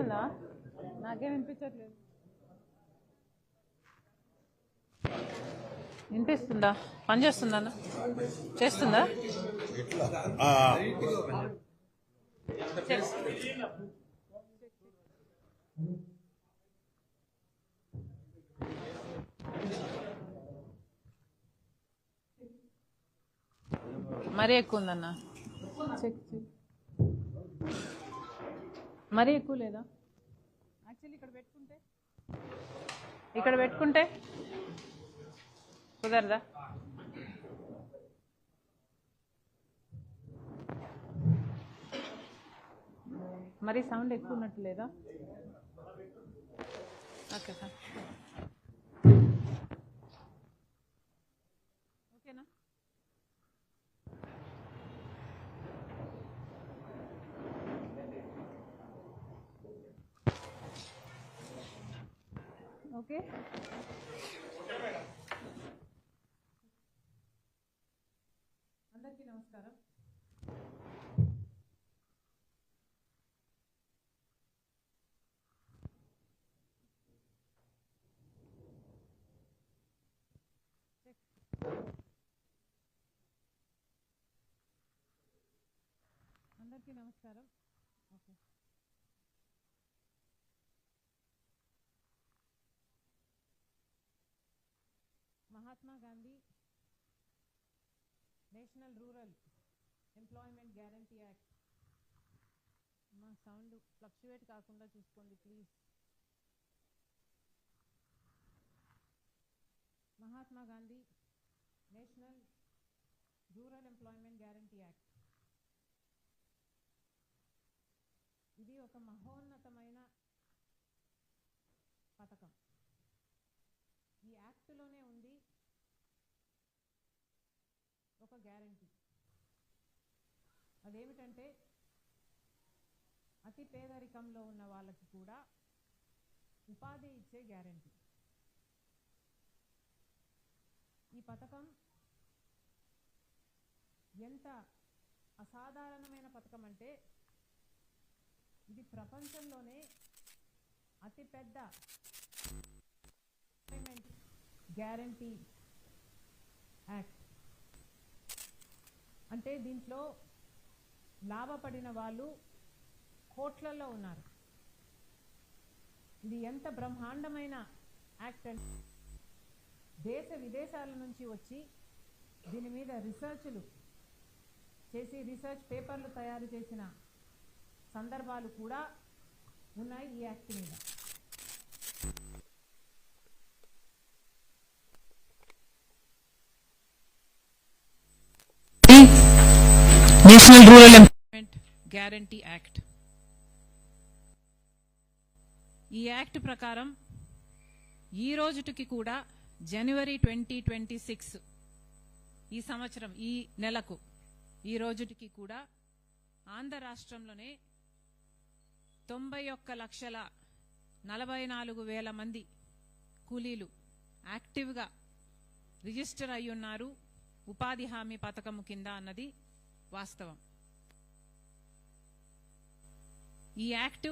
వినిపిస్తుందా? నాకేం వినిపించట్లేదు. వినిపిస్తుందా? పని చేస్తుందా? చేస్తుందా? మరీ ఎక్కువ ఉందన్న. చెక్ మరీ ఎక్కువ లేదా? యాక్చువల్లీ ఇక్కడ పెట్టుకుంటే కుదరదా? మరీ సౌండ్ ఎక్కువ ఉన్నట్టు లేదా? ఓకే సార్, ఓకేనా? ఓకే, అందరికీ నమస్కారం. అందరికీ నమస్కారం. Okay, Mahatma Gandhi national rural employment guarantee act. మా సౌండ్ ఫ్లక్చువేట్ కాకుండా చూసుకోండి please. Mahatma Gandhi national rural employment guarantee act. ఇది ఒక మహోన్నతమైన పథకం. ఈ యాక్ట్లోనే ఉంది ఒక గ్యారంటీ. అదేమిటంటే అతి పేదరికంలో ఉన్న వాళ్ళకి కూడా ఉపాధి ఇచ్చే గ్యారంటీ. ఈ పథకం ఎంత అసాధారణమైన పథకం అంటే ఇది ప్రపంచంలోనే అతిపెద్ద ఎంప్లాయ్మెంట్ గ్యారంటీ యాక్ట్. అంటే దీంట్లో లాభపడిన వాళ్ళు కోట్లలో ఉన్నారు. ఇది ఎంత బ్రహ్మాండమైన యాక్ట్ అంటే దేశ విదేశాల నుంచి వచ్చి దీని మీద రీసెర్చ్లు చేసి రీసెర్చ్ పేపర్లు తయారు చేసిన సందర్భాలు కూడా ఉన్నాయి ఈ యాక్ట్ మీద. National rural employment guarantee act. ఈ యాక్ట్ ప్రకారం ఈ రోజుటికి కూడా జనవరి 2026 ఈ సంవత్సరం ఈ నెలకు ఈ రోజుటికి కూడా ఆంధ్ర రాష్ట్రంలోనే 91,44,000 మంది కూలీలు యాక్టివ్గా రిజిస్టర్ అయి ఉన్నారు ఉపాధి హామీ పథకం కింద అన్నది వాస్తవం. ఈ act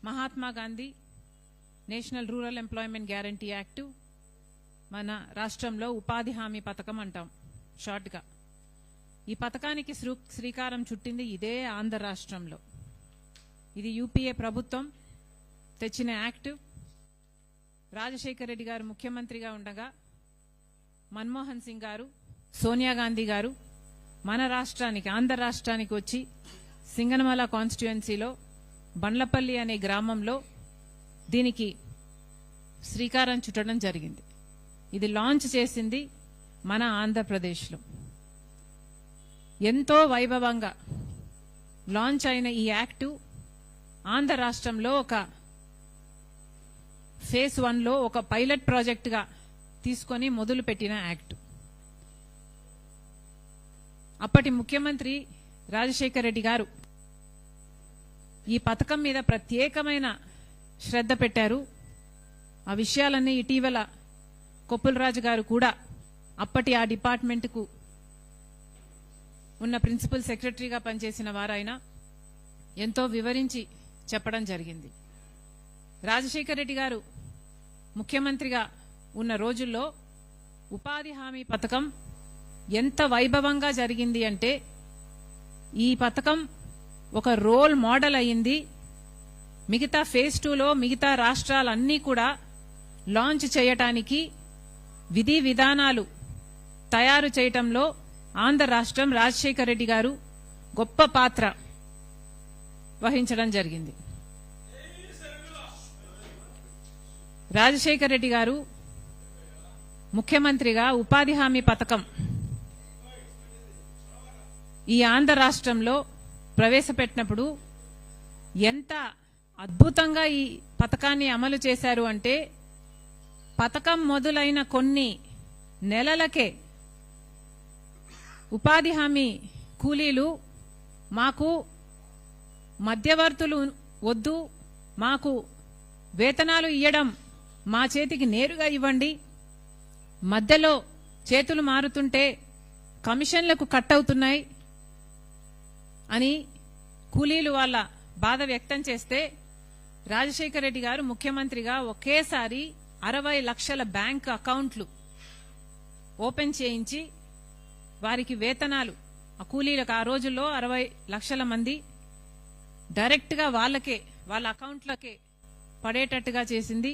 Mahatma Gandhi national rural employment guarantee act మన రాష్ట్రంలో ఉపాధి హామీ పథకం అంటాం షార్ట్గా. ఈ పథకానికి శ్రీకారం చుట్టింది ఇదే ఆంధ్ర రాష్ట్రంలో. ఇది యూపీఏ ప్రభుత్వం తెచ్చిన యాక్టు. రాజశేఖర రెడ్డి గారు ముఖ్యమంత్రిగా ఉండగా మన్మోహన్ సింగ్ గారు, సోనియా గాంధీ గారు మన రాష్ట్రానికి ఆంధ్ర రాష్ట్రానికి వచ్చి సింగనమల కాన్స్టిట్యుయెన్సీలో బండ్లపల్లి అనే గ్రామంలో దీనికి శ్రీకారం చుట్టడం జరిగింది. ఇది లాంచ్ చేసింది మన ఆంధ్రప్రదేశ్లో. ఎంతో వైభవంగా లాంచ్ అయిన ఈ యాక్టు ఆంధ్ర రాష్ట్రంలో ఒక ఫేజ్ 1లో ఒక పైలట్ ప్రాజెక్టుగా తీసుకొని మొదలుపెట్టిన యాక్టు. అప్పటి ముఖ్యమంత్రి రాజశేఖర రెడ్డి గారు ఈ పథకం మీద ప్రత్యేకమైన శ్రద్ధ పెట్టారు. ఆ విషయాలన్నీ ఇటీవల కొప్పులరాజు గారు కూడా అప్పటి ఆ డిపార్ట్మెంట్కు ఉన్న ప్రిన్సిపల్ సెక్రటరీగా పనిచేసిన వారైనా ఎంతో వివరించి చెప్పడం జరిగింది. రాజశేఖర రెడ్డి గారు ముఖ్యమంత్రిగా ఉన్న రోజుల్లో ఉపాధి హామీ పథకం ఎంత వైభవంగా జరిగింది అంటే ఈ పథకం ఒక రోల్ మోడల్ అయింది. మిగతా ఫేజ్ 2లో మిగతా రాష్ట్రాలన్నీ కూడా లాంచ్ చేయటానికి విధి విధానాలు తయారు చేయటంలో ఆంధ్ర రాష్ట్రం రాజశేఖర రెడ్డి గారు గొప్ప పాత్ర వహించడం జరిగింది. రాజశేఖర రెడ్డి గారు ముఖ్యమంత్రిగా ఉపాధి హామీ పథకం ఈ ఆంధ్ర రాష్ట్రంలో ప్రవేశపెట్టినప్పుడు ఎంత అద్భుతంగా ఈ పథకాన్ని అమలు చేశారు అంటే పథకం మొదలైన కొన్ని నెలలకే ఉపాధి హామీ కూలీలు మాకు మధ్యవర్తులు వద్దు, మాకు వేతనాలు ఇవ్వడం మా చేతికి నేరుగా ఇవ్వండి, మధ్యలో చేతులు మారుతుంటే కమిషన్లకు కట్ అవుతున్నాయి అని కూలీలు వాళ్ళ బాధ వ్యక్తం చేస్తే రాజశేఖర రెడ్డి గారు ముఖ్యమంత్రిగా ఒకేసారి 60 లక్షల బ్యాంక్ అకౌంట్లు ఓపెన్ చేయించి వారికి వేతనాలు ఆ కూలీలకు ఆ రోజుల్లో 60 లక్షల మంది డైరెక్ట్ గా వాళ్ళకే వాళ్ళ అకౌంట్లకే పడేటట్టుగా చేసింది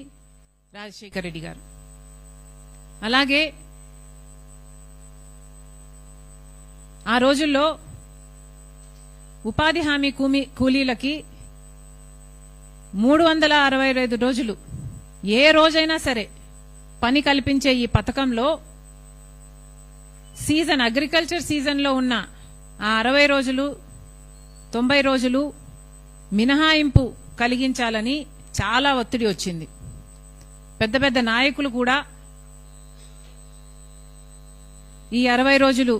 రాజశేఖర రెడ్డి గారు. అలాగే ఆ రోజుల్లో ఉపాధి హామీ కూలీలకి 365 రోజులు ఏ రోజైనా సరే పని కల్పించే ఈ పథకంలో సీజన్ అగ్రికల్చర్ సీజన్లో ఉన్న ఆ 60 రోజులు 90 రోజులు మినహాయింపు కలిగించాలని చాలా ఒత్తిడి వచ్చింది. పెద్ద పెద్ద నాయకులు కూడా ఈ 60 రోజులు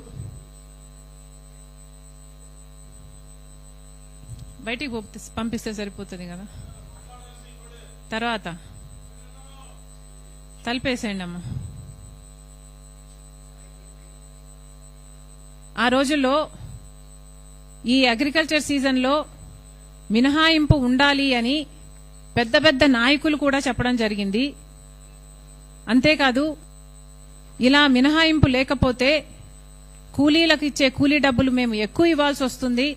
బయటికి పంపిస్తే సరిపోతుంది కదా, తర్వాత తలిపేసేయండి అమ్మా. ఆ రోజుల్లో ఈ అగ్రికల్చర్ సీజన్లో మినహాయింపు ఉండాలి అని పెద్ద పెద్ద నాయకులు కూడా చెప్పడం జరిగింది. అంతేకాదు ఇలా మినహాయింపు లేకపోతే కూలీలకు ఇచ్చే కూలీ డబ్బులు మేము ఎక్కువ ఇవ్వాల్సి వస్తుంది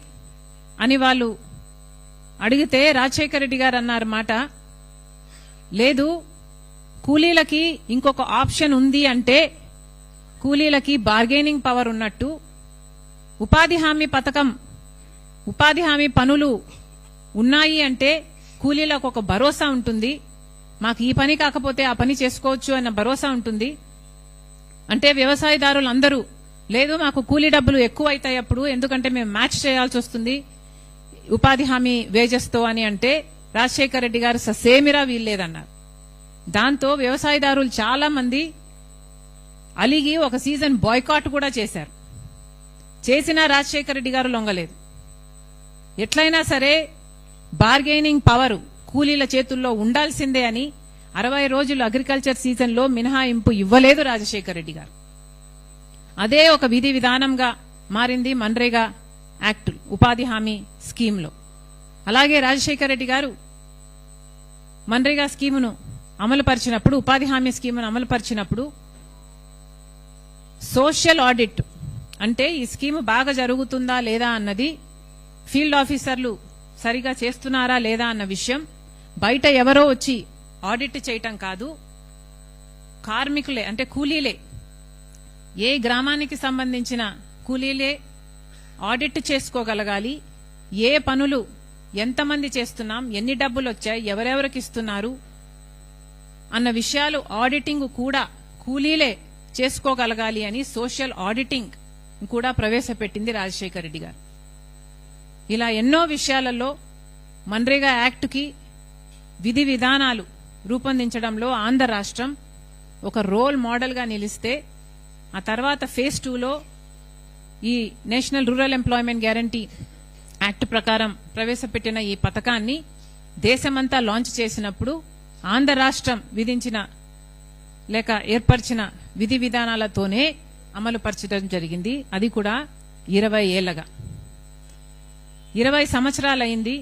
అని వాళ్ళు అడిగితే రాజశేఖర రెడ్డి గారు అన్నారు మాట, లేదు కూలీలకి ఇంకొక ఆప్షన్ ఉంది అంటే కూలీలకి బార్గెనింగ్ పవర్ ఉన్నట్టు ఉపాధి హామీ పథకం ఉపాధి హామీ పనులు ఉన్నాయి అంటే కూలీలకు ఒక భరోసా ఉంటుంది, మాకు ఈ పని కాకపోతే ఆ పని చేసుకోవచ్చు అన్న భరోసా ఉంటుంది. అంటే వ్యవసాయదారులు అందరూ లేదు మాకు కూలీ డబ్బులు ఎక్కువ అవుతాయి అప్పుడు, ఎందుకంటే మేము మ్యాచ్ చేయాల్సి వస్తుంది ఉపాధి హామీ వేజెస్ తో అని అంటే రాజశేఖర రెడ్డి గారు ససేమిరా వీల్లేదన్నారు. దాంతో వ్యవసాయదారులు చాలా మంది అలిగి ఒక సీజన్ బాయ్కాట్ కూడా చేశారు. చేసినా రాజశేఖర రెడ్డి గారు లొంగలేదు. ఎట్లయినా సరే బార్గెనింగ్ పవర్ కూలీల చేతుల్లో ఉండాల్సిందే అని 60 రోజులు అగ్రికల్చర్ సీజన్లో మినహాయింపు ఇవ్వలేదు రాజశేఖర రెడ్డి గారు. అదే ఒక విధి విధానంగా మారింది మన్రేగా యాక్ట్ ఉపాధి హామీ స్కీమ్లో. అలాగే రాజశేఖర రెడ్డి గారు మన్రేగా స్కీమును అమలుపరిచినప్పుడు ఉపాధి హామీ స్కీమును అమలుపరిచినప్పుడు సోషల్ ఆడిట్ అంటే ఈ స్కీము బాగా జరుగుతుందా లేదా అన్నది ఫీల్డ్ ఆఫీసర్లు సరిగా చేస్తున్నారా లేదా అన్న విషయం బయట ఎవరో వచ్చి ఆడిట్ చేయటం కాదు, కార్మికులే అంటే కూలీలే, ఏ గ్రామానికి సంబంధించిన కూలీలే ఆడిట్ చేసుకోగలగాలి. ఏ పనులు ఎంతమంది చేస్తున్నాం, ఎన్ని డబ్బులు వచ్చాయి, ఎవరెవరికి ఇస్తున్నారు అన్న విషయాలు ఆడిటింగ్ కూడా కూలీలే చేసుకోగలగాలి అని సోషల్ ఆడిటింగ్ కూడా ప్రవేశపెట్టింది రాజశేఖర రెడ్డి గారు. ఇలా ఎన్నో విషయాలలో మన్రేగా యాక్ట్కి విధి విధానాలు రూపొందించడంలో ఆంధ్ర రాష్ట్రం ఒక రోల్ మోడల్గా నిలిస్తే ఆ తర్వాత ఫేజ్ 2లో ఈ national rural employment guarantee act ప్రకారం ప్రవేశపెట్టిన ఈ పథకాన్ని దేశమంతా లాంచ్ చేసినప్పుడు ఆంధ్ర రాష్ట్రం విధించిన లేక ఏర్పరిచిన విధి విధానాలతోనే అమలు పరచడం జరిగింది. అది కూడా 20 ఏళ్లగా 20 సంవత్సరాలైంది.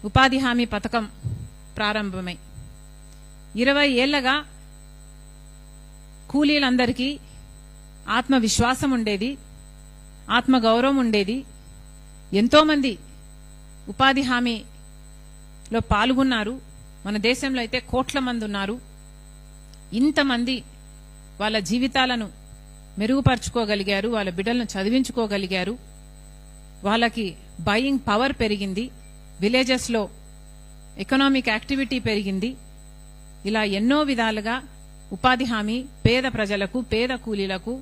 ఉపాధి హామీ పథకం ప్రారంభమై 20 ఏళ్లగా కూలీలందరికీ ఆత్మవిశ్వాసం ఉండేది, ఆత్మగౌరవం ఉండేది. ఎంతోమంది ఉపాధి హామీలో పాల్గొన్నారు. మన దేశంలో అయితే కోట్ల మంది ఉన్నారు. ఇంతమంది వాళ్ళ జీవితాలను మెరుగుపరుచుకోగలిగారు, వాళ్ళ బిడ్డలను చదివించుకోగలిగారు. వాళ్ళకి బయింగ్ పవర్ పెరిగింది, విలేజెస్లో ఎకనామిక్ యాక్టివిటీ పెరిగింది. ఇలా ఎన్నో విధాలుగా ఉపాధి హామీ పేద ప్రజలకు, పేద కూలీలకు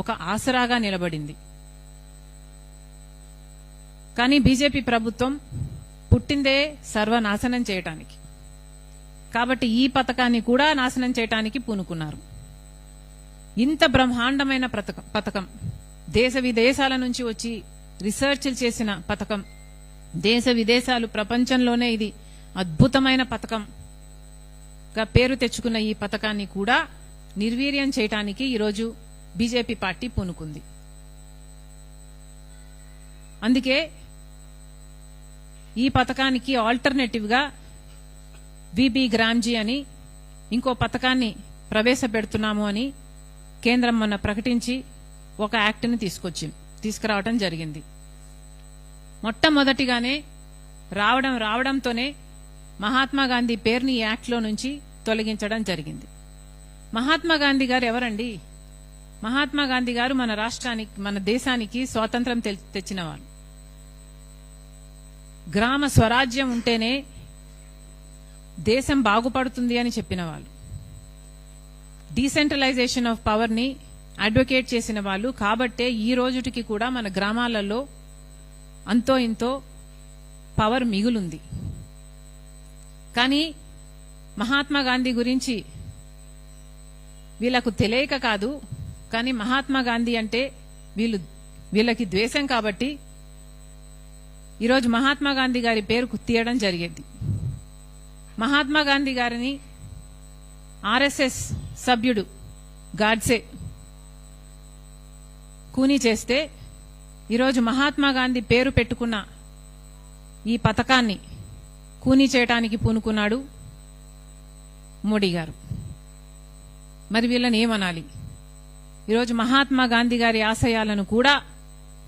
ఒక ఆసరాగా నిలబడింది. కానీ బీజేపీ ప్రభుత్వం పుట్టిందే సర్వనాశనం చేయటానికి, కాబట్టి ఈ పథకాన్ని కూడా నాశనం చేయటానికి పూనుకున్నారు. ఇంత బ్రహ్మాండమైన పథకం, దేశ విదేశాల నుంచి వచ్చి రీసెర్చ్లు చేసిన పథకం, దేశ విదేశాలు ప్రపంచంలోనే ఇది అద్భుతమైన పథకంగా పేరు తెచ్చుకున్న ఈ పథకాన్ని కూడా నిర్వీర్యం చేయటానికి ఈరోజు బీజేపీ పార్టీ పూనుకుంది. అందుకే ఈ పథకానికి ఆల్టర్నేటివ్ గా విబి గ్రామ్జీ అని ఇంకో పథకాన్ని ప్రవేశపెడుతున్నాము అని కేంద్రం మొన్న ప్రకటించి ఒక యాక్ట్ని తీసుకురావడం జరిగింది. మొట్టమొదటిగానే రావడంతోనే మహాత్మా గాంధీ పేరుని ఈ యాక్ట్లో నుంచి తొలగించడం జరిగింది. మహాత్మా గాంధీ గారు ఎవరండి? మహాత్మా గాంధీ గారు మన రాష్ట్రానికి, మన దేశానికి స్వాతంత్రం తెచ్చిన వాళ్ళు. గ్రామ స్వరాజ్యం ఉంటేనే దేశం బాగుపడుతుంది అని చెప్పిన వాళ్ళు. డీసెంట్రలైజేషన్ ఆఫ్ పవర్ ని అడ్వకేట్ చేసిన వాళ్ళు. కాబట్టే ఈ రోజుటికి కూడా మన గ్రామాలలో అంతో ఇంతో పవర్ మిగులుంది. కానీ మహాత్మా గాంధీ గురించి వీళ్లకు తెలియక కాదు, కానీ మహాత్మా గాంధీ అంటే వీళ్ళకి ద్వేషం కాబట్టి ఈరోజు మహాత్మా గాంధీ గారి పేరు తీయడం జరిగేది. మహాత్మా గాంధీ గారిని ఆర్ఎస్ఎస్ సభ్యుడు గాడ్సే కూనీ చేస్తే ఈరోజు మహాత్మా గాంధీ పేరు పెట్టుకున్న ఈ పథకాన్ని కూనీ చేయటానికి పూనుకున్నాడు మోడీ గారు. మరి వీళ్ళని ఏమనాలి? ఈరోజు మహాత్మా గాంధీ గారి ఆశయాలను కూడా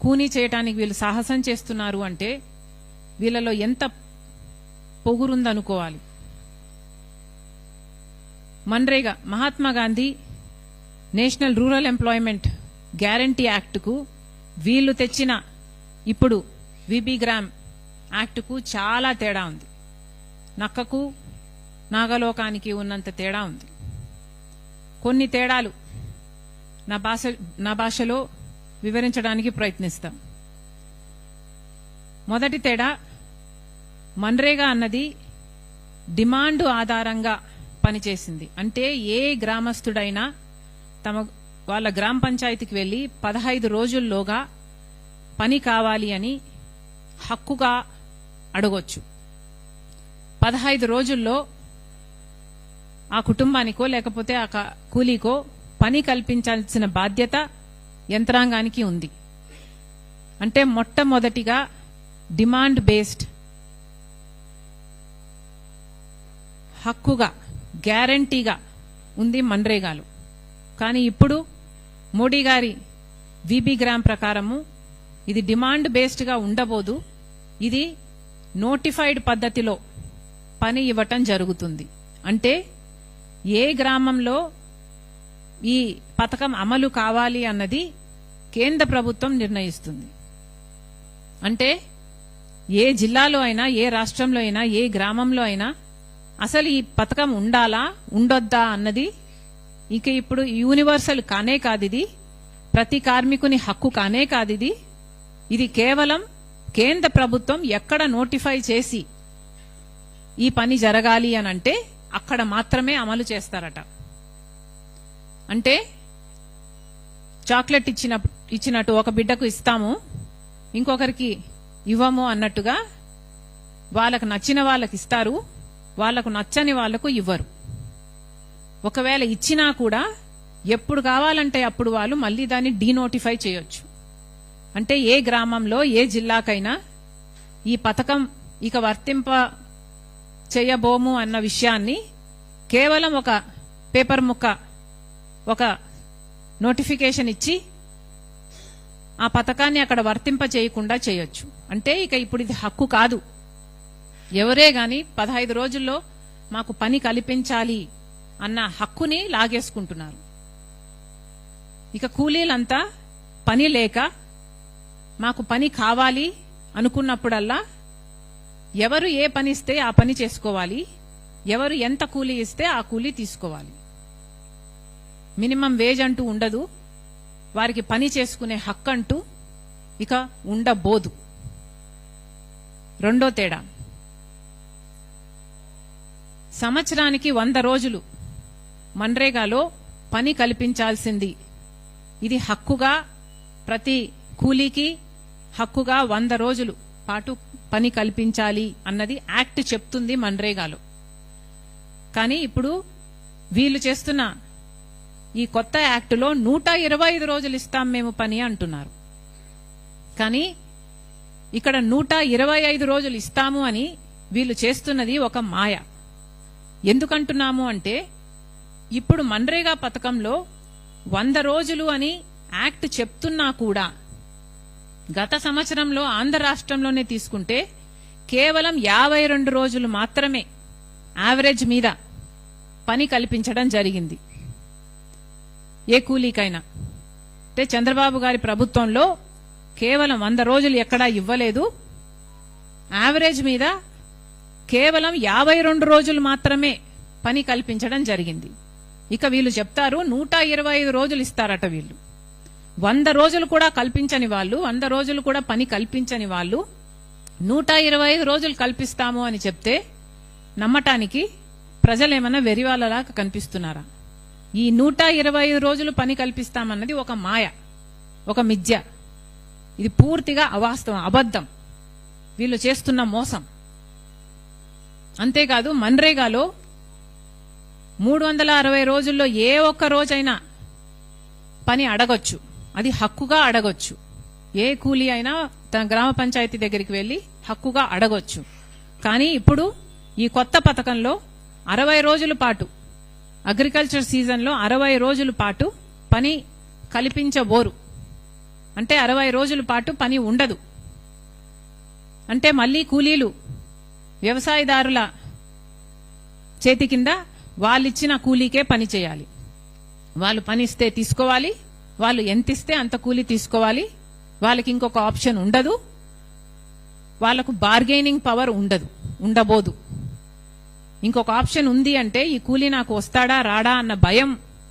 కూనీ చేయటానికి వీళ్ళు సాహసం చేస్తున్నారు అంటే వీళ్ళలో ఎంత పొగురుందనుకోవాలి. MNREGA, Mahatma Gandhi national rural employment guarantee యాక్ట్కు వీళ్ళు తెచ్చిన ఇప్పుడు విబి గ్రామ్ యాక్ట్కు చాలా తేడా ఉంది. నక్కకు నాగలోకానికి ఉన్నంత తేడా ఉంది. కొన్ని తేడాలు నా భాషలో వివరించడానికి ప్రయత్నిస్తాం. మొదటి తేడా, మన్రేగా అన్నది డిమాండ్ ఆధారంగా పనిచేసింది. అంటే ఏ గ్రామస్తుడైనా వాళ్ళ గ్రామ పంచాయతీకి వెళ్లి 15 రోజుల్లోగా పని కావాలి అని హక్కుగా అడగొచ్చు. 15 రోజుల్లో ఆ కుటుంబానికో లేకపోతే ఆ కూలీకో పని కల్పించాల్సిన బాధ్యత యంత్రాంగానికి ఉంది. అంటే మొట్టమొదటిగా డిమాండ్ బేస్డ్ హక్కుగా, గ్యారంటీగా ఉంది మన్రేగాలో. కానీ ఇప్పుడు మోడీ గారి విబి గ్రామ్ ప్రకారము ఇది డిమాండ్ బేస్డ్ గా ఉండబోదు, ఇది నోటిఫైడ్ పద్ధతిలో పని ఇవ్వటం జరుగుతుంది. అంటే ఏ గ్రామంలో ఈ పథకం అమలు కావాలి అన్నది కేంద్ర ప్రభుత్వం నిర్ణయిస్తుంది. అంటే ఏ జిల్లాలో అయినా, ఏ రాష్ట్రంలో అయినా, ఏ గ్రామంలో అయినా అసలు ఈ పథకం ఉండాలా ఉండొద్దా అన్నది ఇక ఇప్పుడు యూనివర్సల్ కానే కాదు, ఇది ప్రతి కార్మికుని హక్కు కానే కాదు. ఇది కేవలం కేంద్ర ప్రభుత్వం ఎక్కడ నోటిఫై చేసి ఈ పని జరగాలి అని అంటే అక్కడ మాత్రమే అమలు చేస్తారట. అంటే చాక్లెట్ ఇచ్చినట్టు ఒక బిడ్డకు ఇస్తాము, ఇంకొకరికి ఇవ్వము అన్నట్టుగా వాళ్ళకు నచ్చిన వాళ్ళకి ఇస్తారు, వాళ్లకు నచ్చని వాళ్లకు ఇవ్వరు. ఒకవేళ ఇచ్చినా కూడా ఎప్పుడు కావాలంటే అప్పుడు వాళ్ళు మళ్ళీ దాన్ని డీనోటిఫై చేయొచ్చు. అంటే ఏ గ్రామంలో, ఏ జిల్లాకైనా ఈ పథకం ఇక చేయబోము అన్న విషయాన్ని కేవలం ఒక పేపర్ ముక్క, ఒక నోటిఫికేషన్ ఇచ్చి ఆ పథకాన్ని అక్కడ వర్తింప చేయకుండా చేయొచ్చు. అంటే ఇక ఇప్పుడు ఇది హక్కు కాదు. ఎవరే గాని 15 రోజుల్లో మాకు పని కల్పించాలి అన్న హక్కుని లాగేసుకుంటున్నారు. ఇక కూలీలంతా పని లేక మాకు పని కావాలి అనుకున్నప్పుడల్లా ఎవరు ఏ పని ఇస్తే ఆ పని చేసుకోవాలి, ఎవరు ఎంత కూలీ ఇస్తే ఆ కూలీ తీసుకోవాలి. మినిమం వేజ్ అంటూ ఉండదు, వారికి పని చేసుకునే హక్కు అంటూ ఇక ఉండబోదు. రెండో తేడా, సంవత్సరానికి 100 రోజులు మన్రేగాలో పని కల్పించాల్సింది. ఇది హక్కుగా, ప్రతి కూలీకి హక్కుగా 100 రోజులు పాటు పని కల్పించాలి అన్నది యాక్ట్ చెప్తుంది మన్రేగాలో. కానీ ఇప్పుడు వీళ్ళు చేస్తున్న ఈ కొత్త యాక్టులో 125 రోజులు ఇస్తాం మేము పని అంటున్నారు. కానీ ఇక్కడ 125 రోజులు ఇస్తాము అని వీళ్ళు చేస్తున్నది ఒక మాయ. ఎందుకంటున్నాము అంటే ఇప్పుడు మన్రేగా పథకంలో 100 రోజులు అని యాక్ట్ చెప్తున్నా కూడా గత సంవత్సరంలో ఆంధ్ర రాష్ట్రంలోనే తీసుకుంటే కేవలం 52 రోజులు మాత్రమే యావరేజ్ మీద పని కల్పించడం జరిగింది ఏ కూలీకైనా. అంటే చంద్రబాబు గారి ప్రభుత్వంలో కేవలం 100 రోజులు ఎక్కడా ఇవ్వలేదు. యావరేజ్ మీద కేవలం 52 రోజులు మాత్రమే పని కల్పించడం జరిగింది. ఇక వీళ్ళు చెప్తారు 125 రోజులు ఇస్తారట. వీళ్ళు 100 రోజులు కూడా కల్పించని వాళ్ళు, 100 రోజులు కూడా పని కల్పించని వాళ్ళు 125 రోజులు కల్పిస్తాము అని చెప్తే నమ్మటానికి ప్రజలేమన్నా వెరివాళ్ళలా కనిపిస్తున్నారా? ఈ 125 రోజులు పని కల్పిస్తామన్నది ఒక మాయ, ఒక మిథ్య. ఇది పూర్తిగా అవాస్తవం, అబద్ధం, వీళ్ళు చేస్తున్న మోసం. అంతేకాదు మన్రేగాలో 360 రోజుల్లో ఏ ఒక్క రోజైనా పని అడగొచ్చు, అది హక్కుగా అడగొచ్చు. ఏ కూలీ అయినా తన గ్రామ పంచాయతీ దగ్గరికి వెళ్లి హక్కుగా అడగొచ్చు. కానీ ఇప్పుడు ఈ కొత్త పథకంలో 60 రోజుల పాటు, అగ్రికల్చర్ సీజన్లో 60 రోజుల పాటు పని కల్పించబోరు. అంటే 60 రోజుల పాటు పని ఉండదు. అంటే మళ్లీ కూలీలు వ్యవసాయదారుల చేతి కింద వాళ్ళిచ్చిన కూలీకే పని చేయాలి. వాళ్ళు పని ఇస్తే తీసుకోవాలి, వాళ్ళు ఎంత ఇస్తే అంత కూలీ తీసుకోవాలి. వాళ్ళకి ఇంకొక ఆప్షన్ ఉండదు, వాళ్లకు బార్గెనింగ్ పవర్ ఉండబోదు. ఇంకొక ఆప్షన్ ఉంది అంటే ఈ కూలీ నాకు వస్తాడా రాడా అన్న భయం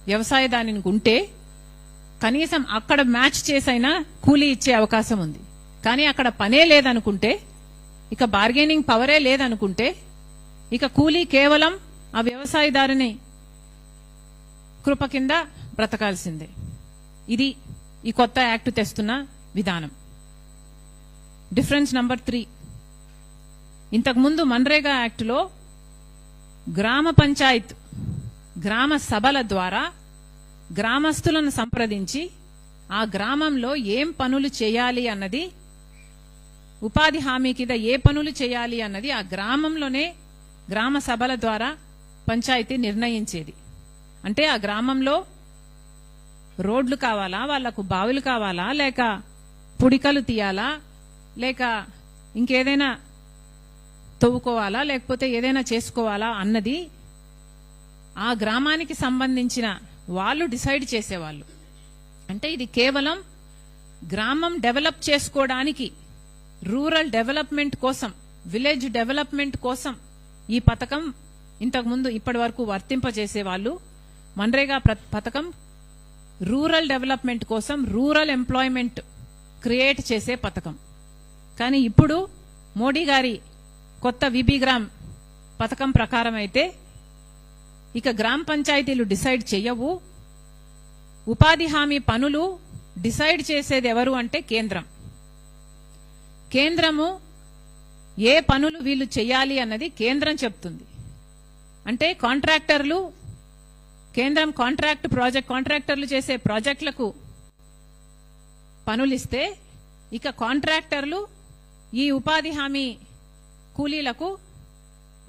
వ్యవసాయదానికి ఉంటే కనీసం అక్కడ మ్యాచ్ చేసైనా కూలీ ఇచ్చే అవకాశం ఉంది. కానీ అక్కడ పనే లేదనుకుంటే, ఇక బార్గెనింగ్ పవరే లేదనుకుంటే, ఇక కూలీ కేవలం ఆ వ్యవసాయదారుని కృప కింద బ్రతకాల్సిందే. ఇది ఈ కొత్త యాక్ట్ తెస్తున్న విధానం. డిఫరెన్స్ నంబర్ 3, ఇంతకుముందు మన్రేగా యాక్టులో గ్రామ పంచాయత్, గ్రామ సభల ద్వారా గ్రామస్తులను సంప్రదించి ఆ గ్రామంలో ఏం పనులు చేయాలి అన్నది, ఉపాధి హామీ కింద ఏ పనులు చేయాలి అన్నది ఆ గ్రామంలోనే గ్రామ సభల ద్వారా పంచాయతీ నిర్ణయించేది. అంటే ఆ గ్రామంలో రోడ్లు కావాలా, వాళ్లకు బావులు కావాలా, లేక పుడికలు తీయాలా, లేక ఇంకేదైనా తవ్వుకోవాలా, లేకపోతే ఏదైనా చేసుకోవాలా అన్నది ఆ గ్రామానికి సంబంధించిన వాళ్ళు డిసైడ్ చేసేవాళ్ళు. అంటే ఇది కేవలం గ్రామం డెవలప్ చేసుకోవడానికి, రూరల్ డెవలప్మెంట్ కోసం, విలేజ్ డెవలప్మెంట్ కోసం ఈ పథకం ఇంతకుముందు ఇప్పటి వరకు వర్తింపజేసేవాళ్ళు. మన్రేగా పథకం రూరల్ డెవలప్మెంట్ కోసం, రూరల్ ఎంప్లాయ్మెంట్ క్రియేట్ చేసే పథకం. కానీ ఇప్పుడు మోడీ గారి కొత్త విబి గ్రామ్ పథకం ప్రకారం అయితే ఇక గ్రామ పంచాయతీలు డిసైడ్ చేయవు. ఉపాధి హామీ పనులు డిసైడ్ చేసేది ఎవరు అంటే కేంద్రం. కేంద్రము ఏ పనులు వీళ్ళు చేయాలి అన్నది కేంద్రం చెప్తుంది. అంటే కాంట్రాక్టర్లు, కేంద్రం కాంట్రాక్టర్లు చేసే ప్రాజెక్టులకు పనులిస్తే ఇక కాంట్రాక్టర్లు ఈ ఉపాధి హామీ కూలీలకు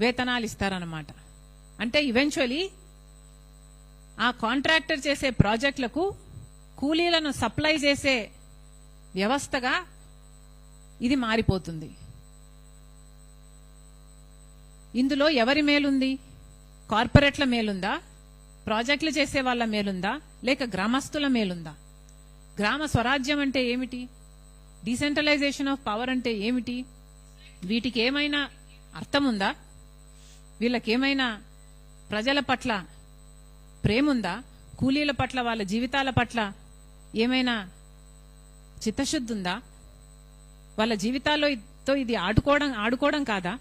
వేతనాలు ఇస్తారన్నమాట. అంటే ఈవెన్చువలీ ఆ కాంట్రాక్టర్ చేసే ప్రాజెక్టులకు కూలీలను సప్లై చేసే వ్యవస్థగా ఇది మారిపోతుంది. ఇందులో ఎవరి మేలుంది? కార్పొరేట్ల మేలుందా, ప్రాజెక్టులు చేసే వాళ్ళ మేలుందా, లేక గ్రామస్తుల మేలుందా? గ్రామ స్వరాజ్యం అంటే ఏమిటి? డీసెంట్రలైజేషన్ ఆఫ్ పవర్ అంటే ఏమిటి? వీటికి ఏమైనా అర్థం ఉందా? వీళ్ళకేమైనా ప్రజల పట్ల ప్రేముందా? కూలీల పట్ల, వాళ్ళ జీవితాల పట్ల ఏమైనా చిత్తశుద్ధి ఉందా? వాళ్ళ జీవితాల్లో ఇది ఆడుకోవడం కాదా?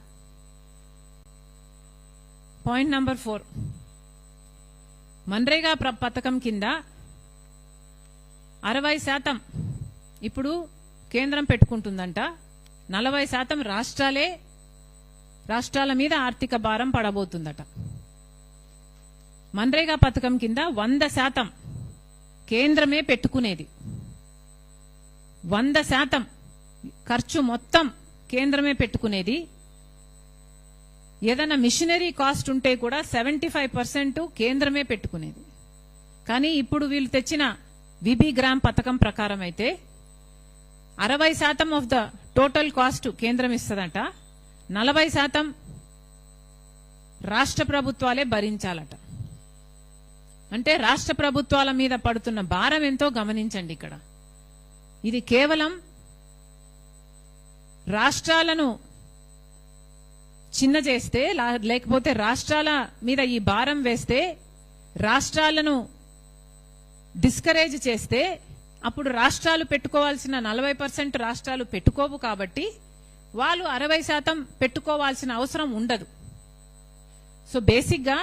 పాయింట్ నంబర్ 4, మన్రేగా పథకం కింద 60% ఇప్పుడు కేంద్రం పెట్టుకుంటుందంట, 40% రాష్ట్రాల మీద ఆర్థిక భారం పడబోతుందట. మన్రేగా పథకం కింద 100% కేంద్రమే పెట్టుకునేది. 100% ఖర్చు మొత్తం కేంద్రమే పెట్టుకునేది. ఏదైనా మిషనరీ కాస్ట్ ఉంటే కూడా 75% కేంద్రమే పెట్టుకునేది. కానీ ఇప్పుడు వీళ్ళు తెచ్చిన విబి గ్రామ్ పథకం ప్రకారం అయితే 60% ఆఫ్ ద టోటల్ కాస్ట్ కేంద్రం ఇస్తుందట, 40% రాష్ట్ర ప్రభుత్వాలే భరించాలట. అంటే రాష్ట్ర ప్రభుత్వాల మీద పడుతున్న భారం ఎంతో గమనించండి. ఇక్కడ ఇది కేవలం రాష్ట్రాలను చిన్న చేస్తే, లేకపోతే రాష్ట్రాల మీద ఈ భారం వేస్తే, రాష్ట్రాలను డిస్కరేజ్ చేస్తే, అప్పుడు రాష్ట్రాలు పెట్టుకోవాల్సిన 40% రాష్ట్రాలు పెట్టుకోవు. కాబట్టి వాళ్ళు 60% పెట్టుకోవాల్సిన అవసరం ఉండదు. సో బేసిక్ గా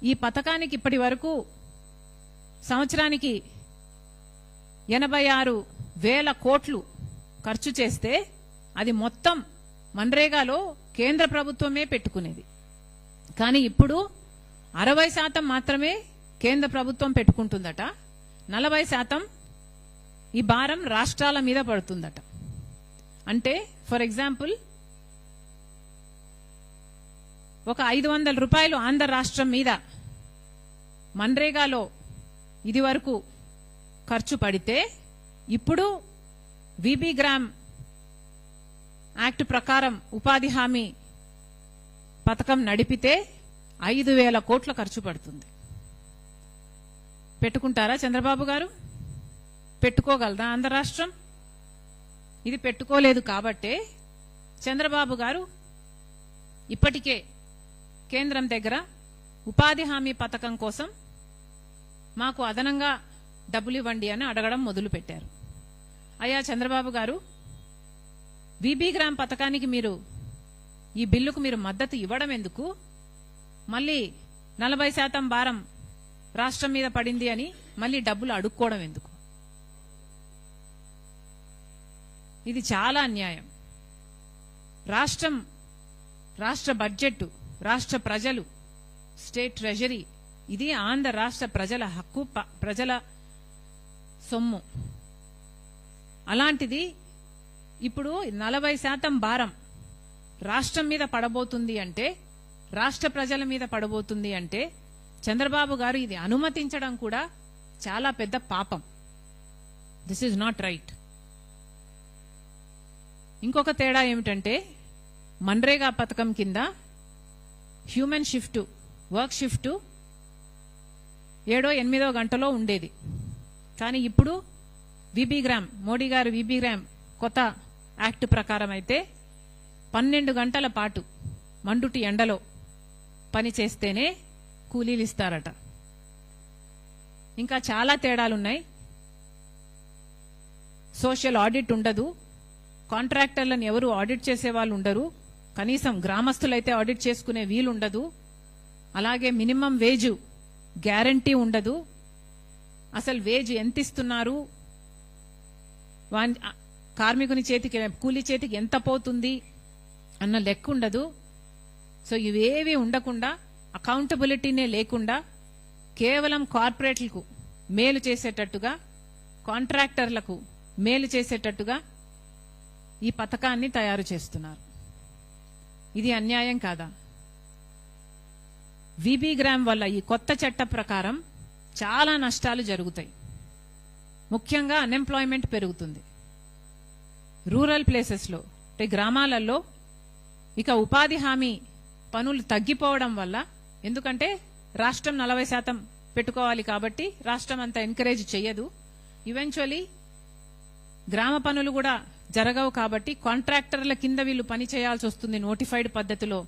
ఈ పథకానికి ఇప్పటి వరకు సంవత్సరానికి 86,000 కోట్లు ఖర్చు చేస్తే అది మొత్తం మన్రేగాలో కేంద్ర ప్రభుత్వమే పెట్టుకునేది. కానీ ఇప్పుడు 60% మాత్రమే కేంద్ర ప్రభుత్వం పెట్టుకుంటుందట, 40% ఈ భారం రాష్ట్రాల మీద పడుతుందట. అంటే ఫర్ ఎగ్జాంపుల్ ఒక 500 రూపాయలు ఆంధ్ర రాష్ట్రం మీద మన్రేగాలో ఇది వరకు ఖర్చు పడితే, ఇప్పుడు విబి గ్రామ్ యాక్ట్ ప్రకారం ఉపాధి హామీ పథకం నడిపితే 5,000 కోట్ల ఖర్చు పడుతుంది. పెట్టుకుంటారా చంద్రబాబు గారు? పెట్టుకోగలరా ఆంధ్ర రాష్ట్రం? ఇది పెట్టుకోలేదు కాబట్టే చంద్రబాబు గారు ఇప్పటికే కేంద్రం దగ్గర ఉపాధి హామీ పథకం కోసం మాకు అదనంగా డబ్బులు ఇవ్వండి అని అడగడం మొదలు పెట్టారు. అయ్యా చంద్రబాబు గారు, విబి గ్రామ్ పథకానికి ఈ బిల్లుకు మీరు మద్దతు ఇవ్వడం ఎందుకు? మళ్ళీ 40% భారం రాష్ట్రం మీద పడింది అని మళ్ళీ డబ్బులు అడుక్కోవడం ఎందుకు? ఇది చాలా అన్యాయం. రాష్ట్ర బడ్జెట్, రాష్ట్ర ప్రజలు, స్టేట్ ట్రెజరీ, ఇది ఆంధ్ర రాష్ట్ర ప్రజల హక్కు, ప్రజల సొమ్ము. అలాంటిది ఇప్పుడు 40% భారం రాష్ట్రం మీద పడబోతుంది అంటే, రాష్ట్ర ప్రజల మీద పడబోతుంది అంటే, చంద్రబాబు గారు ఇది అనుమతించడం కూడా చాలా పెద్ద పాపం. This is not right. ఇంకొక తేడా ఏమిటంటే, మన్రేగా పథకం కింద హ్యూమన్ షిఫ్ట్, వర్క్ షిఫ్ట్ 7-8 గంటలో ఉండేది. కానీ ఇప్పుడు విబి గ్రామ్, మోడీ గారు విబి గ్రామ్ కొత్త యాక్ట్ ప్రకారం అయితే 12 గంటల పాటు మండుటి ఎండలో పని చేస్తేనే కూలీలు ఇస్తారట. ఇంకా చాలా తేడాలున్నాయి. సోషల్ ఆడిట్ ఉండదు, కాంట్రాక్టర్లను ఎవరు ఆడిట్ చేసే వాళ్ళు ఉండరు, కనీసం గ్రామస్తులైతే ఆడిట్ చేసుకునే వీలుండదు. అలాగే మినిమం వేజ్ గ్యారంటీ ఉండదు. అసలు వేజ్ ఎంత ఇస్తున్నారు, కార్మికుని చేతికి, కూలీ చేతికి ఎంత పోతుంది అన్న లెక్క ఉండదు. సో ఇవేవి ఉండకుండా, అకౌంటబిలిటీనే లేకుండా, కేవలం కార్పొరేట్లకు మేలు చేసేటట్టుగా, కాంట్రాక్టర్లకు మేలు చేసేటట్టుగా ఈ పథకాన్ని తయారు చేస్తున్నారు. ఇది అన్యాయం కాదా? విబి గ్రామ్ వల్ల ఈ కొత్త చట్ట ప్రకారం చాలా నష్టాలు జరుగుతాయి. ముఖ్యంగా అన్ఎంప్లాయ్మెంట్ పెరుగుతుంది. రూరల్ ప్లేసెస్లో అంటే గ్రామాలలో ఇక ఉపాధి హామీ పనులు తగ్గిపోవడం వల్ల, ఎందుకంటే రాష్ట్రం 40% పెట్టుకోవాలి కాబట్టి రాష్ట్రం అంతా ఎంకరేజ్ చెయ్యదు. ఈవెన్చువలీ గ్రామ పనులు కూడా జరగవు కాబట్టి కాంట్రాక్టర్ల కింద వీళ్ళు పని చేయాల్సి వస్తుంది నోటిఫైడ్ పద్ధతిలో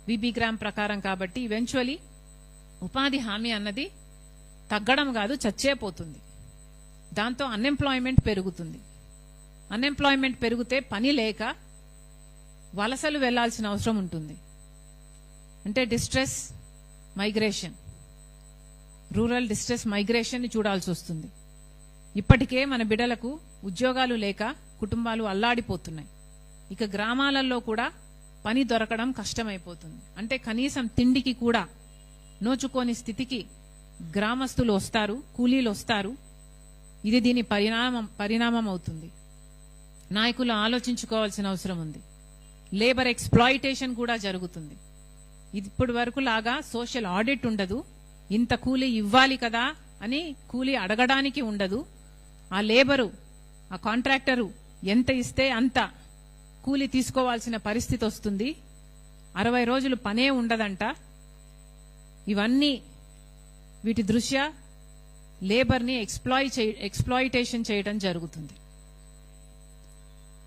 విబి గ్రామ్ ప్రకారం. కాబట్టి ఈవెన్చువలీ ఉపాధి హామీ అన్నది తగ్గడం కాదు, చచ్చేపోతుంది. దాంతో అన్ఎంప్లాయ్మెంట్ పెరుగుతుంది. అన్ఎంప్లాయ్మెంట్ పెరిగితే పని లేక వలసలు వెళ్లాల్సిన అవసరం ఉంటుంది. అంటే distress migration, rural distress migration ని చూడాల్సి వస్తుంది. ఇప్పటికే మన బిడ్డలకు ఉద్యోగాలు లేక కుటుంబాలు అల్లాడిపోతున్నాయి. ఇక గ్రామాలలో కూడా పని దొరకడం కష్టమైపోతుంది. అంటే కనీసం తిండికి కూడా నోచుకోని స్థితికి గ్రామస్తులు వస్తారు, కూలీలు వస్తారు. ఇది దీని పరిణామం అవుతుంది. నాయకులు ఆలోచించుకోవాల్సిన అవసరం ఉంది. లేబర్ ఎక్స్‌ప్లాయిటేషన్ కూడా జరుగుతుంది. ఇప్పటి వరకు లాగా సోషల్ ఆడిట్ ఉండదు. ఇంత కూలీ ఇవ్వాలి కదా అని కూలీ అడగడానికి ఉండదు. ఆ లేబరు, ఆ కాంట్రాక్టరు ఎంత ఇస్తే అంత కూలీ తీసుకోవాల్సిన పరిస్థితి వస్తుంది. 60 రోజులు పనే ఉండదంట. ఇవన్నీ వీటి దృష్ట్యా లేబర్ని ఎక్స్‌ప్లాయిటేషన్ చేయడం జరుగుతుంది.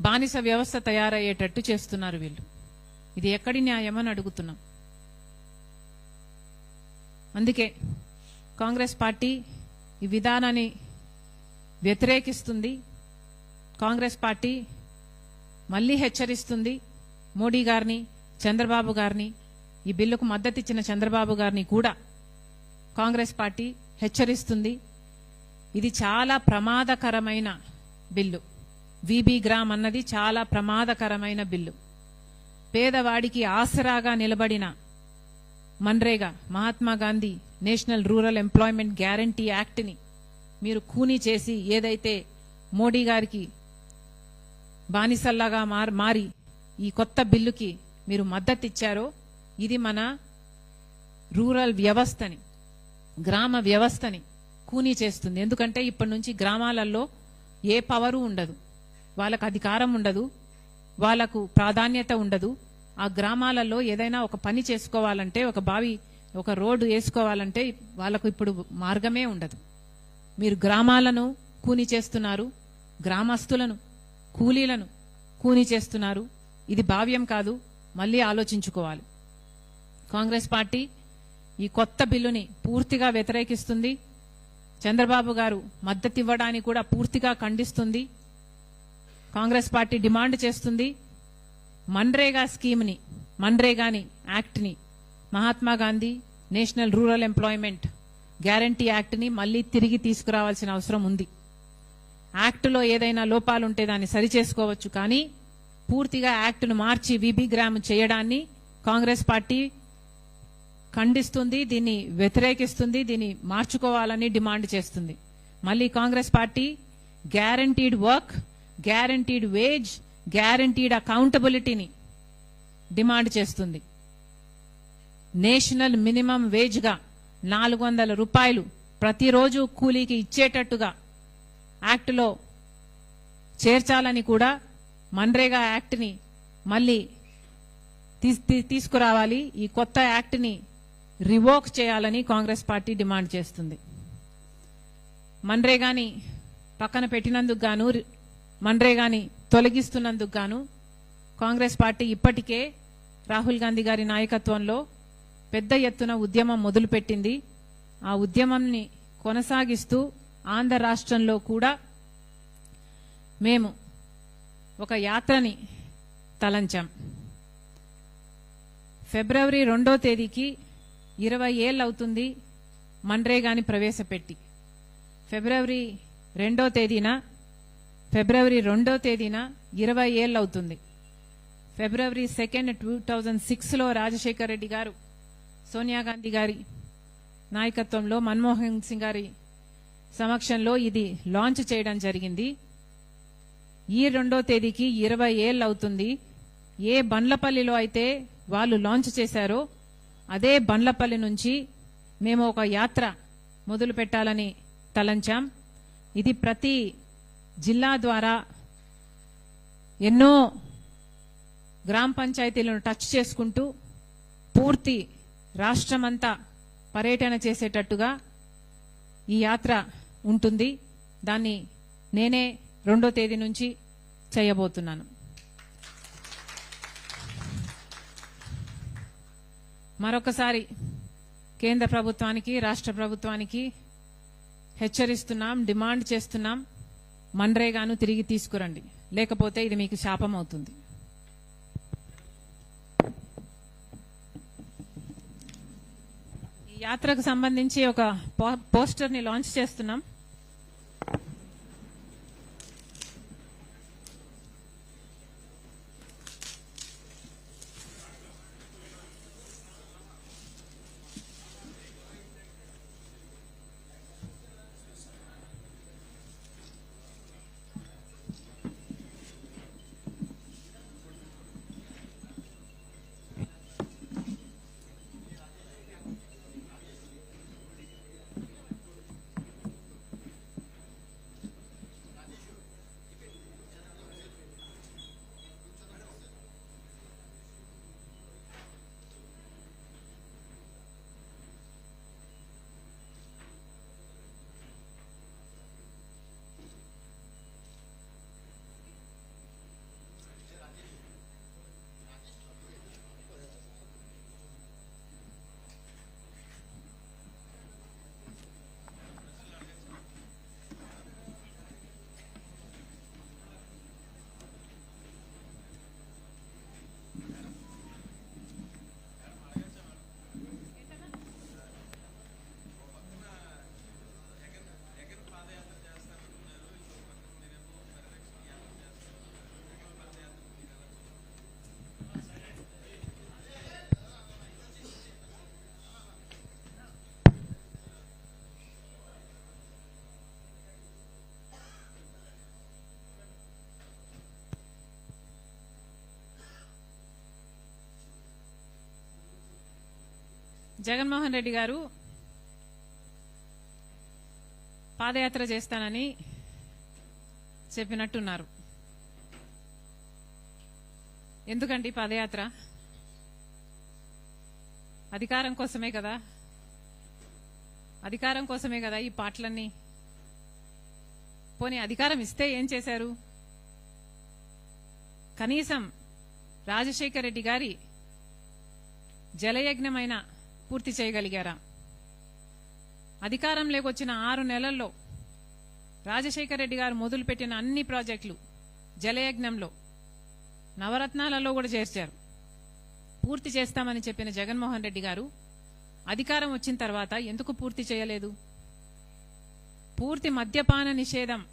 బానిస వ్యవస్థ తయారయ్యేటట్టు చేస్తున్నారు వీళ్ళు. ఇది ఎక్కడి న్యాయమని అడుగుతున్నాం. అందుకే కాంగ్రెస్ పార్టీ ఈ విధానాన్ని వ్యతిరేకిస్తుంది. కాంగ్రెస్ పార్టీ మళ్లీ హెచ్చరిస్తుంది మోడీ గారిని, చంద్రబాబు గారిని, ఈ బిల్లుకు మద్దతు ఇచ్చిన చంద్రబాబు గారిని కూడా కాంగ్రెస్ పార్టీ హెచ్చరిస్తుంది. ఇది చాలా ప్రమాదకరమైన బిల్లు. విబి గ్రామ్ అన్నది చాలా ప్రమాదకరమైన బిల్లు. పేదవాడికి ఆసరాగా నిలబడిన MNREGA, Mahatma Gandhi national rural employment guarantee act ని మీరు ఖూనీ చేసి ఏదైతే మోడీ గారికి బానిసల్లాగా మారి ఈ కొత్త బిల్లుకి మీరు మద్దతు ఇచ్చారో, ఇది మన రూరల్ వ్యవస్థని, గ్రామ వ్యవస్థని ఖూనీ చేస్తుంది. ఎందుకంటే ఇప్పటి నుంచి గ్రామాలలో ఏ పవరు ఉండదు, వాళ్ళకు అధికారం ఉండదు, వాళ్లకు ప్రాధాన్యత ఉండదు. ఆ గ్రామాలలో ఏదైనా ఒక పని చేసుకోవాలంటే, ఒక బావి, ఒక రోడ్డు వేసుకోవాలంటే వాళ్లకు ఇప్పుడు మార్గమే ఉండదు. మీరు గ్రామాలను ఖూనీ చేస్తున్నారు, గ్రామస్తులను, కూలీలను ఖూనీ చేస్తున్నారు. ఇది భావ్యం కాదు, మళ్లీ ఆలోచించుకోవాలి. కాంగ్రెస్ పార్టీ ఈ కొత్త బిల్లుని పూర్తిగా వ్యతిరేకిస్తుంది. చంద్రబాబు గారు మద్దతు ఇవ్వడానికి కూడా పూర్తిగా ఖండిస్తుంది. కాంగ్రెస్ పార్టీ డిమాండ్ చేస్తుంది మన్రేగా స్కీమ్ని, మన్రేగాని యాక్ట్ని, Mahatma Gandhi national rural employment guarantee యాక్ట్ని మళ్లీ తిరిగి తీసుకురావాల్సిన అవసరం ఉంది. యాక్టులో ఏదైనా లోపాలుంటే దాన్ని సరిచేసుకోవచ్చు, కానీ పూర్తిగా యాక్టును మార్చి విబి గ్రామ్ చేయడాన్ని కాంగ్రెస్ పార్టీ ఖండిస్తుంది, దీన్ని వ్యతిరేకిస్తుంది, దీన్ని మార్చుకోవాలని డిమాండ్ చేస్తుంది. మళ్ళీ Congress party guaranteed work, guaranteed wage, guaranteed అకౌంటబిలిటీని డిమాండ్ చేస్తుంది. నేషనల్ మినిమం వేజ్ గా 400 రూపాయలు ప్రతిరోజు కూలీకి ఇచ్చేటట్టుగా యాక్టులో చేర్చాలని కూడా మన్రేగా యాక్ట్ని మళ్ళీ తీసుకురావాలి. ఈ కొత్త యాక్ట్ని రివోక్ చేయాలని కాంగ్రెస్ పార్టీ డిమాండ్ చేస్తుంది. మన్రేగాని పక్కన పెట్టినందుకు గాను, మన్రేగాని తొలగిస్తున్నందుకు గాను కాంగ్రెస్ పార్టీ ఇప్పటికే రాహుల్ గాంధీ గారి నాయకత్వంలో పెద్ద ఎత్తున ఉద్యమం మొదలుపెట్టింది. ఆ ఉద్యమంని కొనసాగిస్తూ ఆంధ్ర రాష్ట్రంలో కూడా మేము ఒక యాత్రని తలంచాం. ఫిబ్రవరి 2వ తేదీకి 20 ఏళ్ళు అవుతుంది మన్రేగాని ప్రవేశపెట్టి. ఫిబ్రవరి 2వ తేదీన 20 ఏళ్ళు అవుతుంది. ఫిబ్రవరి 2, 2006లో రాజశేఖర్ రెడ్డి గారు, సోనియా గాంధీ గారి నాయకత్వంలో, మన్మోహన్ సింగ్ గారి సమక్షంలో ఇది లాంచ్ చేయడం జరిగింది. ఈ 2వ తేదీకి 20 ఏళ్ళు అవుతుంది. ఏ బండ్లపల్లిలో అయితే వాళ్ళు లాంచ్ చేశారో అదే బండ్లపల్లి నుంచి మేము ఒక యాత్ర మొదలు పెట్టాలని తలంచాం. ఇది ప్రతి జిల్లా ద్వారా ఎన్నో గ్రామ పంచాయతీలను టచ్ చేసుకుంటూ పూర్తి రాష్ట్రమంతా పర్యటన చేసేటట్టుగా ఈ యాత్ర ఉంటుంది. దాన్ని నేనే 2వ తేదీ నుంచి చేయబోతున్నాను. మరొకసారి కేంద్ర ప్రభుత్వానికి రాష్ట్ర ప్రభుత్వానికి హెచ్చరిస్తున్నాం, డిమాండ్ చేస్తున్నాం, మన్రేగాను తిరిగి తీసుకురండి, లేకపోతే ఇది మీకు శాపం అవుతుంది. ఈ యాత్రకు సంబంధించి ఒక పోస్టర్ని లాంచ్ చేస్తున్నాం. జగన్మోహన్ రెడ్డి గారు పాదయాత్ర చేస్తానని చెప్పినట్టున్నారు. ఎందుకండి పాదయాత్ర? అధికారం కోసమే కదా, అధికారం కోసమే కదా ఈ పాటలన్నీ. పోనీ అధికారం ఇస్తే ఏం చేశారు? కనీసం రాజశేఖర రెడ్డి గారి జలయజ్ఞమైన పూర్తి చేయగలిగారా? అధికారంలోకి వచ్చిన 6 నెలల్లో రాజశేఖర రెడ్డి గారు మొదలుపెట్టిన అన్ని ప్రాజెక్టులు జలయజ్ఞంలో నవరత్నాలలో కూడా చేర్చారు. పూర్తి చేస్తామని చెప్పిన జగన్మోహన్ రెడ్డి గారు అధికారం వచ్చిన తర్వాత ఎందుకు పూర్తి చేయలేదు? పూర్తి మద్యపాన నిషేధం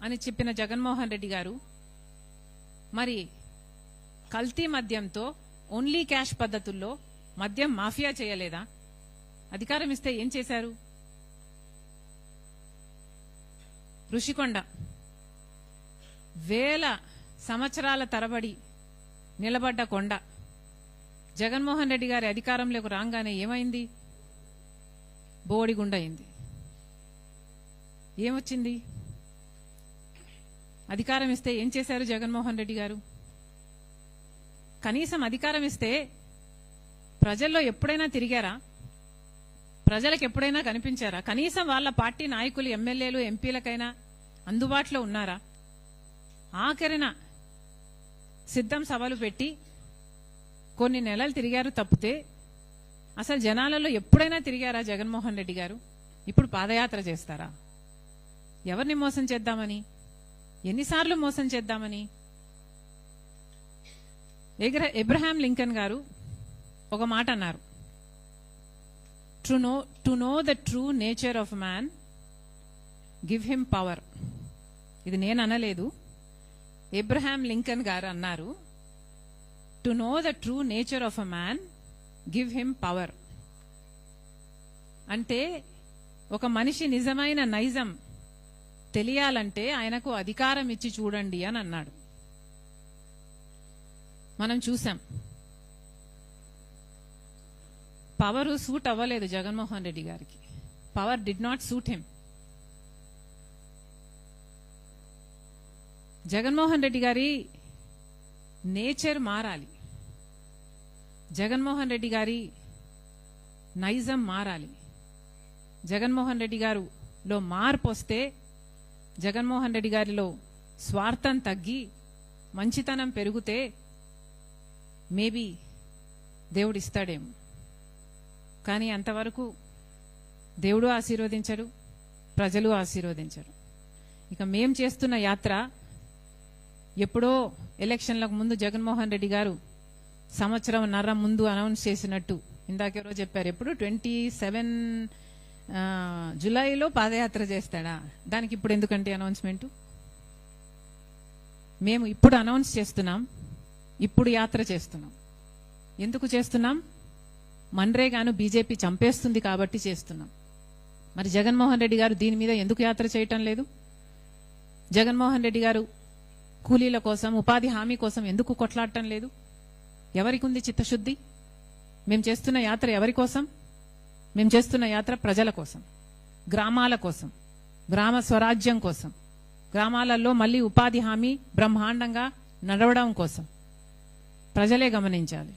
అని చెప్పిన జగన్మోహన్ రెడ్డి గారు మరి కల్తీ మద్యంతో ఓన్లీ క్యాష్ పద్ధతుల్లో మద్యం మాఫియా చేయలేదా? అధికారం ఇస్తే ఏం చేశారు? ఋషికొండ వేల సంవత్సరాల తరబడి నిలబడ్డ కొండ జగన్మోహన్ రెడ్డి గారి అధికారంలోకి రాగానే ఏమైంది? బోడిగుండయింది. ఏమొచ్చింది? అధికారం ఇస్తే ఏం చేశారు జగన్మోహన్ రెడ్డి గారు? కనీసం అధికారం ఇస్తే ప్రజల్లో ఎప్పుడైనా తిరిగారా? ప్రజలకు ఎప్పుడైనా కనిపించారా? కనీసం వాళ్ళ పార్టీ నాయకులు, ఎమ్మెల్యేలు, ఎంపీలకైనా అందుబాటులో ఉన్నారా? ఆఖరిన సిద్ధం సభలు పెట్టి కొన్ని నెలలు తిరిగారు తప్పితే అసలు జనాలలో ఎప్పుడైనా తిరిగారా జగన్మోహన్ రెడ్డి గారు? ఇప్పుడు పాదయాత్ర చేస్తారా? ఎవరిని మోసం చేద్దామని? ఎన్నిసార్లు మోసం చేద్దామని? అబ్రహాం లింకన్ గారు ఒక మాట అన్నారు, to know the true nature of man give him power. ఇది నేను అనలేదు, అబ్రహాం లింకన్ గారు అన్నారు. To know the true nature of a man give him power. అంటే ఒక మనిషి నిజమైన నైజం తెలియాలంటే ఆయనకు అధికారం ఇచ్చి చూడండి అని అన్నాడు. మనం చూసాం పవర్ సూట్ అవ్వలేదు జగన్మోహన్ రెడ్డి గారికి. Power did not suit him. Jaganmohan Reddy గారి నేచర్ మారాలి. జగన్మోహన్ రెడ్డి గారి నైజం మారాలి. జగన్మోహన్ రెడ్డి గారిలో మార్పు వస్తే, జగన్మోహన్ రెడ్డి గారిలో స్వార్థం తగ్గి మంచితనం పెరిగితే మేబీ దేవుడు ఇస్తాడేమో. కానీ అంతవరకు దేవుడు ఆశీర్వదించడు, ప్రజలు ఆశీర్వదించరు. ఇక మేం చేస్తున్న యాత్ర ఎప్పుడో ఎలక్షన్లకు ముందు జగన్మోహన్ రెడ్డి గారు సంవత్సరంన్నర ముందు అనౌన్స్ చేసినట్టు ఇందాకెవరో చెప్పారు. ఎప్పుడు 27 జులైలో పాదయాత్ర చేస్తాడా? దానికి ఇప్పుడు ఎందుకంటే అనౌన్స్మెంట్? మేము ఇప్పుడు అనౌన్స్ చేస్తున్నాం, ఇప్పుడు యాత్ర చేస్తున్నాం. ఎందుకు చేస్తున్నాం? మన్రేగాను బీజేపీ చంపేస్తుంది కాబట్టి చేస్తున్నాం. మరి జగన్మోహన్ రెడ్డి గారు దీని మీద ఎందుకు యాత్ర చేయటం లేదు? జగన్మోహన్ రెడ్డి గారు కూలీల కోసం, ఉపాధి హామీ కోసం ఎందుకు కొట్లాడటం లేదు? ఎవరికి ఉంది చిత్తశుద్ధి? మేము చేస్తున్న యాత్ర ఎవరి కోసం? మేము చేస్తున్న యాత్ర ప్రజల కోసం, గ్రామాల కోసం, గ్రామ స్వరాజ్యం కోసం, గ్రామాలలో మళ్ళీ ఉపాధి హామీ బ్రహ్మాండంగా నడవడం కోసం. ప్రజలే గమనించాలి.